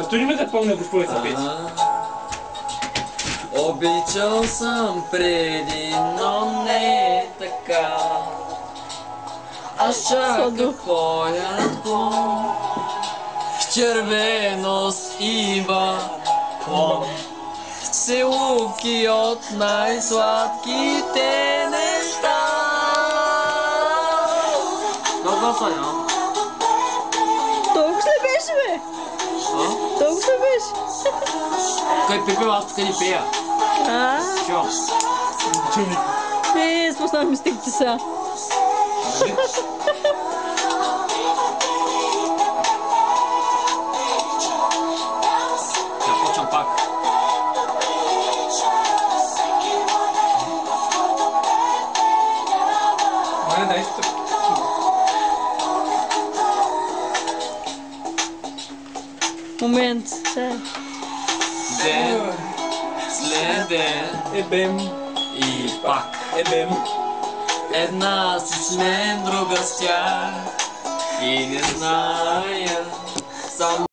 Стори ме да помня госпожа Цапец. Обичал съм преди, но не е така. Аз чаках твоят клон в червеност и баклон. Целувки от най-сладките неща. Много съня. Толкова ли беше, бе? Толкова ли беше? Кой пипел, аз тук ни пея. Чо? Чуми. Споснах ми стиките сега. Започвам пак. Моля, дай се. Момент. Ден след ден Ебем. и пак. Ебем. Една си с мен, друга с тях и не зная сам.